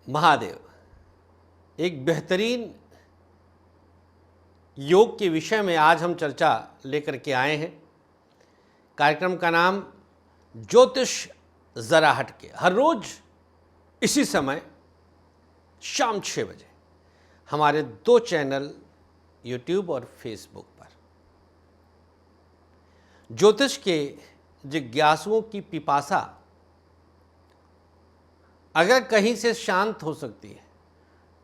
महादेव एक बेहतरीन योग के विषय में आज हम चर्चा लेकर के आए हैं। कार्यक्रम का नाम ज्योतिष जरा हटके। हर रोज इसी समय शाम 6 बजे हमारे 2 चैनल यूट्यूब और फेसबुक पर ज्योतिष के जिज्ञासुओं की पिपासा अगर कहीं से शांत हो सकती है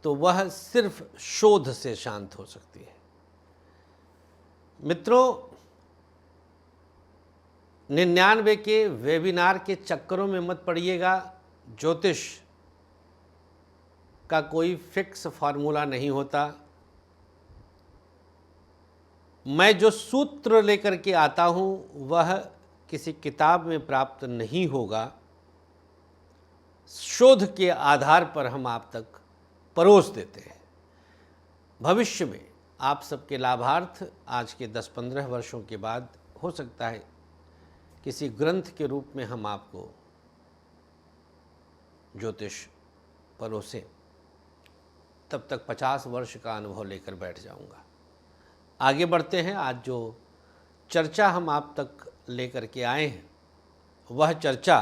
तो वह सिर्फ शोध से शांत हो सकती है। मित्रों, 99 के वेबिनार के चक्करों में मत पड़िएगा। ज्योतिष का कोई फिक्स फार्मूला नहीं होता। मैं जो सूत्र लेकर के आता हूं वह किसी किताब में प्राप्त नहीं होगा। शोध के आधार पर हम आप तक परोस देते हैं। भविष्य में आप सबके लाभार्थ आज के 10-15 वर्षों के बाद हो सकता है किसी ग्रंथ के रूप में हम आपको ज्योतिष परोसें। तब तक 50 वर्ष का अनुभव लेकर बैठ जाऊंगा। आगे बढ़ते हैं। आज जो चर्चा हम आप तक लेकर के आए हैं वह चर्चा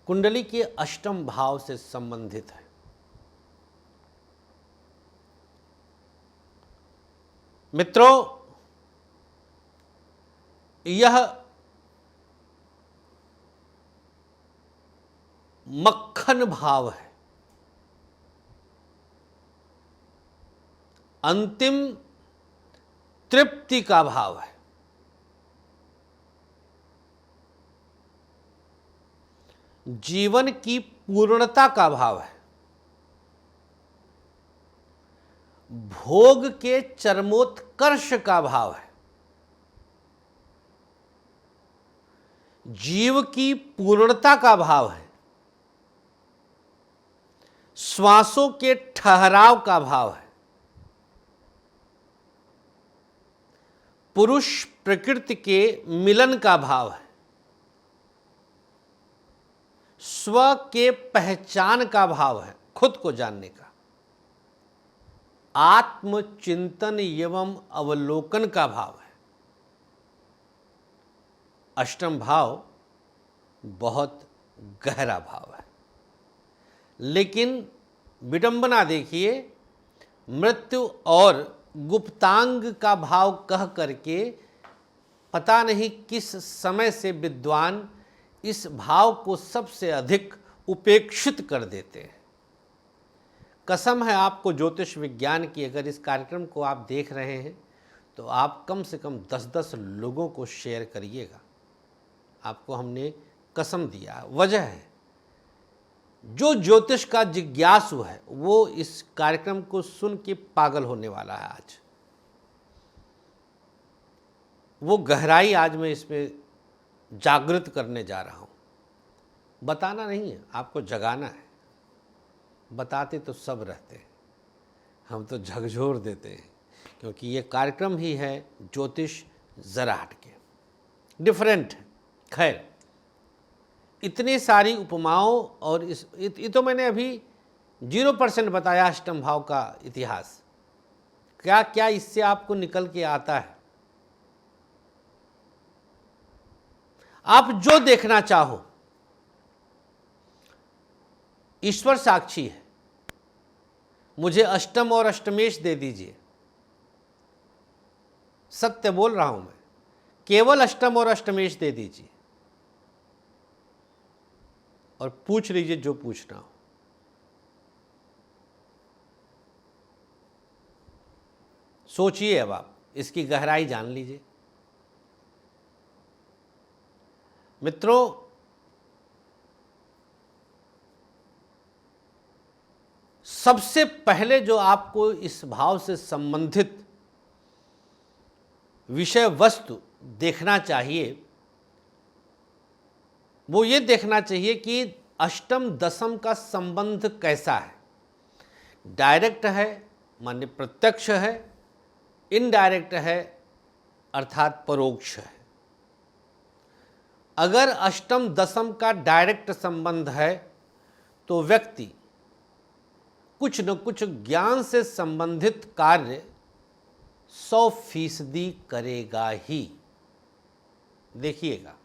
कुंडली के अष्टम भाव से संबंधित है। मित्रों, यह मक्खन भाव है, अंतिम तृप्ति का भाव है। जीवन की पूर्णता का भाव है। भोग के चरमोत्कर्ष का भाव है। जीव की पूर्णता का भाव है। श्वासों के ठहराव का भाव है। पुरुष प्रकृति के मिलन का भाव है। स्व के पहचान का भाव है, खुद को जानने का। आत्मचिंतन एवं अवलोकन का भाव है। अष्टम भाव बहुत गहरा भाव है। लेकिन विडंबना देखिए, मृत्यु और गुप्तांग का भाव कह करके पता नहीं किस समय से विद्वान इस भाव को सबसे अधिक उपेक्षित कर देते हैं। कसम है आपको ज्योतिष विज्ञान की, अगर इस कार्यक्रम को आप देख रहे हैं तो आप कम से कम 10-10 लोगों को शेयर करिएगा। आपको हमने कसम दिया। वजह है, जो ज्योतिष का जिज्ञासु है वो इस कार्यक्रम को सुन के पागल होने वाला है। आज वो गहराई आज मैं इसमें जागृत करने जा रहा हूं। बताना नहीं है, आपको जगाना है। बताते तो सब रहते हैं, हम तो झकझोर देते हैं, क्योंकि ये कार्यक्रम ही है ज्योतिष जरा हटके, डिफरेंट है। खैर, इतनी सारी उपमाओं और ये तो मैंने अभी 0% बताया अष्टम भाव का इतिहास। क्या क्या इससे आपको निकल के आता है? आप जो देखना चाहो, ईश्वर साक्षी है। मुझे अष्टम और अष्टमेश दे दीजिए, सत्य बोल रहा हूं मैं। केवल अष्टम और अष्टमेश दे दीजिए और पूछ लीजिए जो पूछना हो। सोचिए, अब आप इसकी गहराई जान लीजिए। मित्रों, सबसे पहले जो आपको इस भाव से संबंधित विषय वस्तु देखना चाहिए वो ये देखना चाहिए कि अष्टम दशम का संबंध कैसा है। डायरेक्ट है माने प्रत्यक्ष है, इनडायरेक्ट है अर्थात परोक्ष है। अगर अष्टम दशम का डायरेक्ट संबंध है तो व्यक्ति कुछ न कुछ ज्ञान से संबंधित कार्य 100% करेगा ही। देखिएगा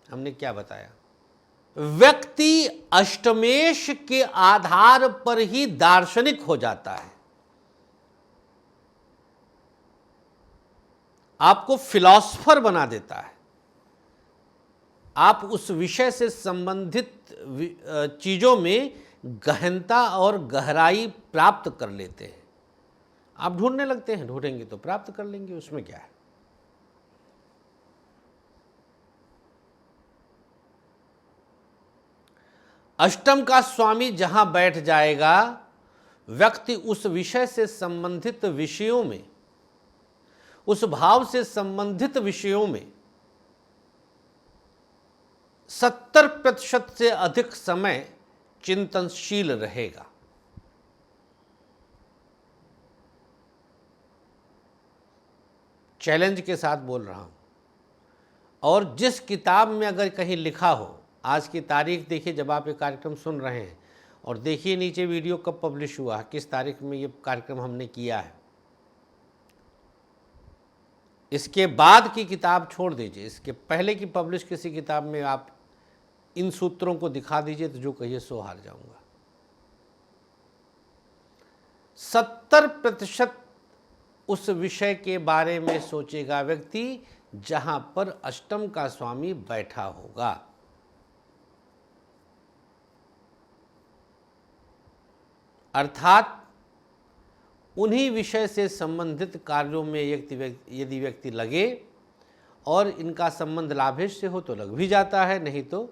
हमने क्या बताया, व्यक्ति अष्टमेश के आधार पर ही दार्शनिक हो जाता है। आपको फिलॉसफर बना देता है। आप उस विषय से संबंधित चीजों में गहनता और गहराई प्राप्त कर लेते हैं। आप ढूंढने लगते हैं, ढूंढेंगे तो प्राप्त कर लेंगे, उसमें क्या है। अष्टम का स्वामी जहां बैठ जाएगा, व्यक्ति उस विषय से संबंधित विषयों में, उस भाव से संबंधित विषयों में 70% से अधिक समय चिंतनशील रहेगा। चैलेंज के साथ बोल रहा हूं। और जिस किताब में अगर कहीं लिखा हो, आज की तारीख देखिए जब आप ये कार्यक्रम सुन रहे हैं, और देखिए नीचे वीडियो कब पब्लिश हुआ, किस तारीख में ये कार्यक्रम हमने किया है। इसके बाद की किताब छोड़ दीजिए, इसके पहले की पब्लिश किसी किताब में आप इन सूत्रों को दिखा दीजिए तो जो कहिए सो हार जाऊंगा। 70% उस विषय के बारे में सोचेगा व्यक्ति जहां पर अष्टम का स्वामी बैठा होगा। अर्थात उन्हीं विषय से संबंधित कार्यों में यदि व्यक्ति लगे और इनका संबंध लाभेश से हो तो लग भी जाता है, नहीं तो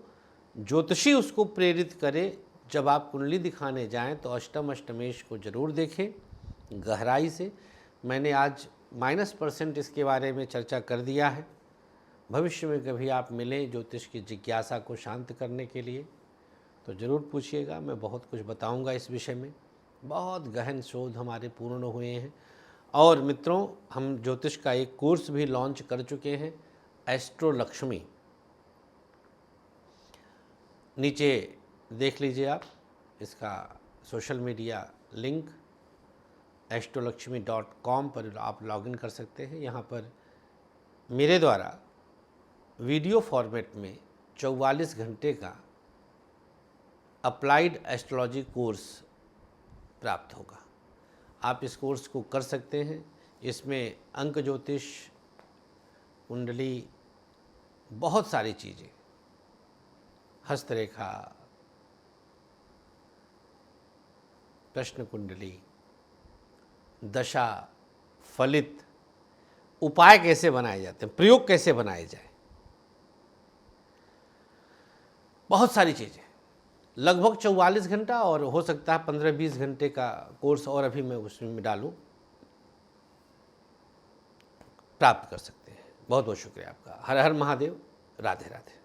ज्योतिषी उसको प्रेरित करे। जब आप कुंडली दिखाने जाएं तो अष्टम अष्टमेश को जरूर देखें गहराई से। मैंने आज -% इसके बारे में चर्चा कर दिया है। भविष्य में कभी आप मिलें ज्योतिष की जिज्ञासा को शांत करने के लिए तो ज़रूर पूछिएगा, मैं बहुत कुछ बताऊंगा इस विषय में। बहुत गहन शोध हमारे पूर्ण हुए हैं। और मित्रों, हम ज्योतिष का एक कोर्स भी लॉन्च कर चुके हैं, एस्ट्रो लक्ष्मी। नीचे देख लीजिए आप इसका सोशल मीडिया लिंक astrolakshmi.com पर आप लॉगिन कर सकते हैं। यहाँ पर मेरे द्वारा वीडियो फॉर्मेट में 44 घंटे का अप्लाइड एस्ट्रोलॉजी कोर्स प्राप्त होगा। आप इस कोर्स को कर सकते हैं। इसमें अंक ज्योतिष, कुंडली, बहुत सारी चीज़ें, हस्तरेखा, प्रश्न कुंडली, दशा, फलित, उपाय कैसे बनाए जाते हैं, प्रयोग कैसे बनाए जाए, बहुत सारी चीज़ें। लगभग 44 घंटा और हो सकता है 15-20 घंटे का कोर्स और अभी मैं उसमें डालूं, प्राप्त कर सकते हैं। बहुत बहुत शुक्रिया आपका। हर हर महादेव। राधे राधे।